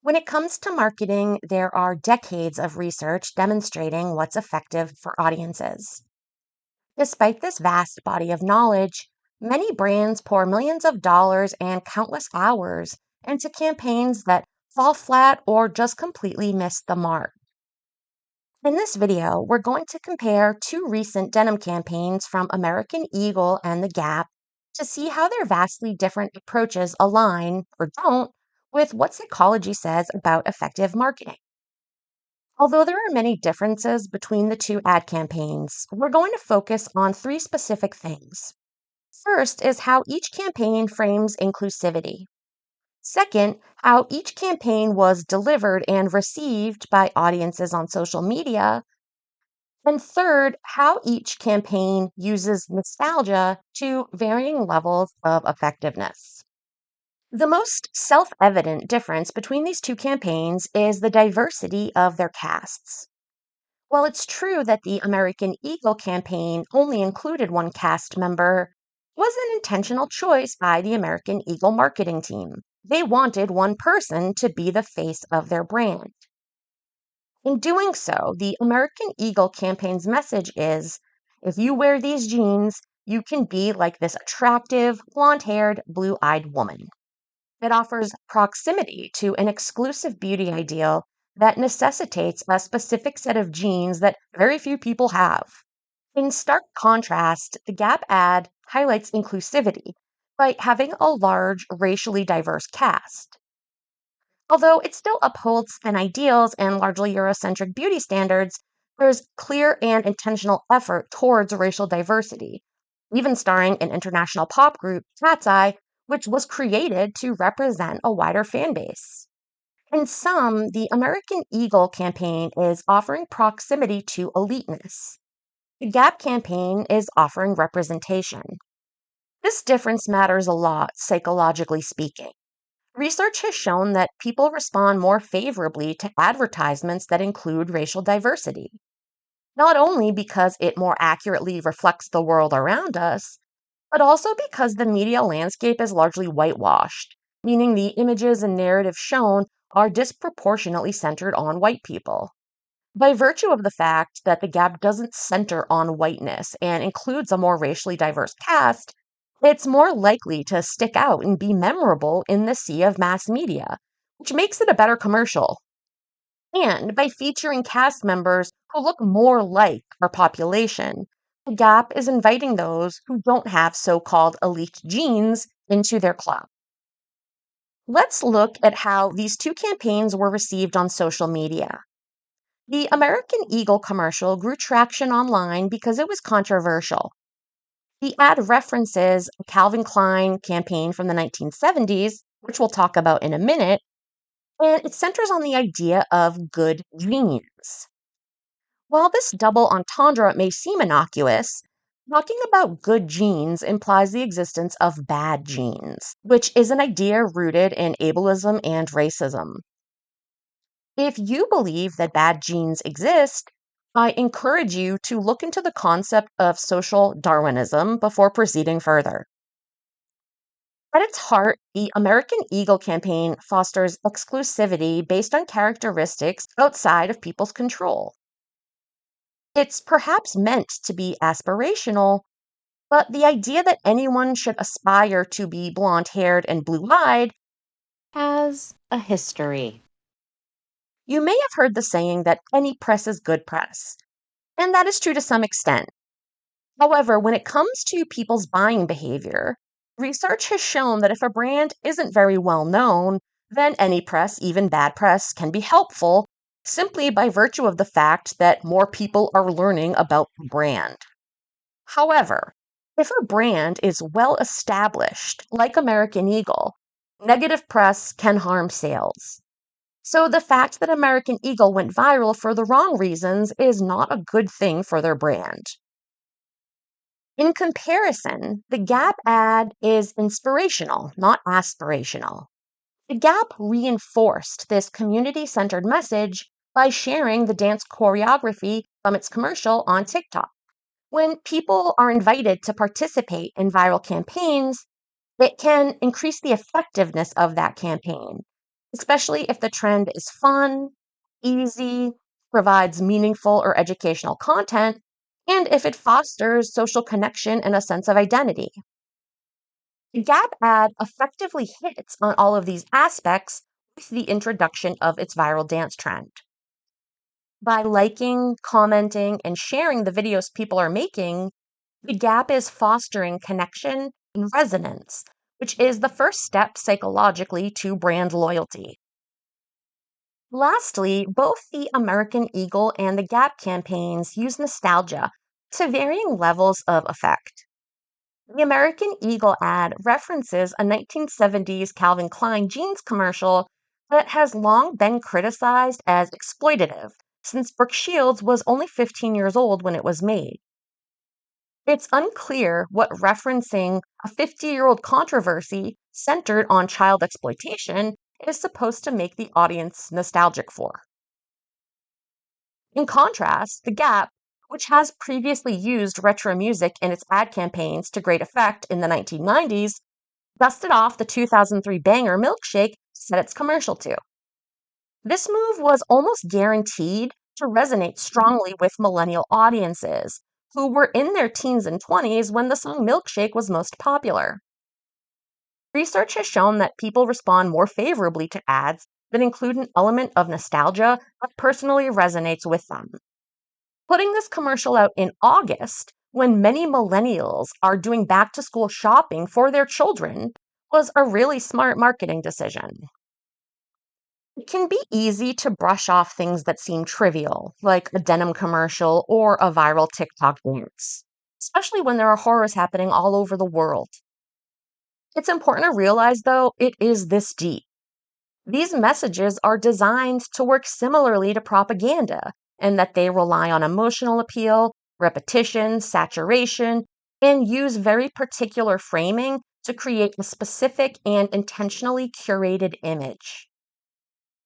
When it comes to marketing, there are decades of research demonstrating what's effective for audiences. Despite this vast body of knowledge, many brands pour millions of dollars and countless hours into campaigns that fall flat or just completely miss the mark. In this video, we're going to compare two recent denim campaigns from American Eagle and The Gap to see how their vastly different approaches align or don't with what psychology says about effective marketing. Although there are many differences between the two ad campaigns, we're going to focus on three specific things. First is how each campaign frames inclusivity. Second, how each campaign was delivered and received by audiences on social media. And third, how each campaign uses nostalgia to varying levels of effectiveness. The most self evident difference between these two campaigns is the diversity of their casts. While it's true that the American Eagle campaign only included one cast member, it was an intentional choice by the American Eagle marketing team. They wanted one person to be the face of their brand. In doing so, the American Eagle campaign's message is if you wear these jeans, you can be like this attractive, blonde haired, blue eyed woman. It offers proximity to an exclusive beauty ideal that necessitates a specific set of genes that very few people have. In stark contrast, the Gap ad highlights inclusivity by having a large, racially diverse cast. Although it still upholds thin ideals and largely Eurocentric beauty standards, there's clear and intentional effort towards racial diversity, even starring an international pop group, KATSEYE, which was created to represent a wider fan base. In sum, the American Eagle campaign is offering proximity to eliteness. The Gap campaign is offering representation. This difference matters a lot, psychologically speaking. Research has shown that people respond more favorably to advertisements that include racial diversity, not only because it more accurately reflects the world around us, but also because the media landscape is largely whitewashed, meaning the images and narratives shown are disproportionately centered on white people. By virtue of the fact that the Gap doesn't center on whiteness and includes a more racially diverse cast, it's more likely to stick out and be memorable in the sea of mass media, which makes it a better commercial. And by featuring cast members who look more like our population, the Gap is inviting those who don't have so called elite genes into their club. Let's look at how these two campaigns were received on social media. The American Eagle commercial grew traction online because it was controversial. The ad references a Calvin Klein campaign from the 1970s, which we'll talk about in a minute, and it centers on the idea of good genes. While this double entendre may seem innocuous, talking about good genes implies the existence of bad genes, which is an idea rooted in ableism and racism. If you believe that bad genes exist, I encourage you to look into the concept of social Darwinism before proceeding further. At its heart, the American Eagle campaign fosters exclusivity based on characteristics outside of people's control. It's perhaps meant to be aspirational, but the idea that anyone should aspire to be blonde haired and blue eyed has a history. You may have heard the saying that any press is good press, and that is true to some extent. However, when it comes to people's buying behavior, research has shown that if a brand isn't very well known, then any press, even bad press, can be helpful simply by virtue of the fact that more people are learning about the brand. However, if a brand is well established, like American Eagle, negative press can harm sales. So the fact that American Eagle went viral for the wrong reasons is not a good thing for their brand. In comparison, the Gap ad is inspirational, not aspirational. The Gap reinforced this community centered message by sharing the dance choreography from its commercial on TikTok. When people are invited to participate in viral campaigns, it can increase the effectiveness of that campaign. especially if the trend is fun, easy, provides meaningful or educational content, and if it fosters social connection and a sense of identity. The Gap ad effectively hits on all of these aspects with the introduction of its viral dance trend. By liking, commenting, and sharing the videos people are making, the Gap is fostering connection and resonance, which is the first step psychologically to brand loyalty. Lastly, both the American Eagle and the Gap campaigns use nostalgia to varying levels of effect. The American Eagle ad references a 1970s Calvin Klein jeans commercial that has long been criticized as exploitative, since Brooke Shields was only 15 years old when it was made. It's unclear what referencing a 50-year-old controversy centered on child exploitation is supposed to make the audience nostalgic for. In contrast, The Gap, which has previously used retro music in its ad campaigns to great effect in the 1990s, dusted off the 2003 banger Milkshake to set its commercial to. This move was almost guaranteed to resonate strongly with millennial audiences who were in their teens and 20s when the song Milkshake was most popular. Research has shown that people respond more favorably to ads that include an element of nostalgia that personally resonates with them. Putting this commercial out in August, when many millennials are doing back to school shopping for their children, was a really smart marketing decision. It can be easy to brush off things that seem trivial, like a denim commercial or a viral TikTok dance, especially when there are horrors happening all over the world. It's important to realize, though, it is this deep. These messages are designed to work similarly to propaganda, and that they rely on emotional appeal, repetition, saturation, and use very particular framing to create a specific and intentionally curated image.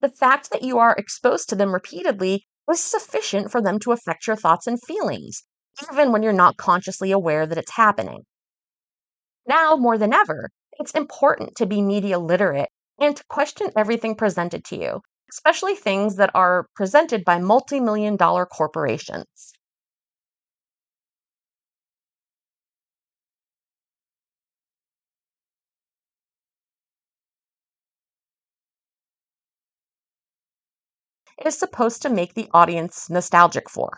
The fact that you are exposed to them repeatedly is sufficient for them to affect your thoughts and feelings, even when you're not consciously aware that it's happening. Now, more than ever, it's important to be media literate and to question everything presented to you, especially things that are presented by multi-million dollar corporations. It is supposed to make the audience nostalgic for.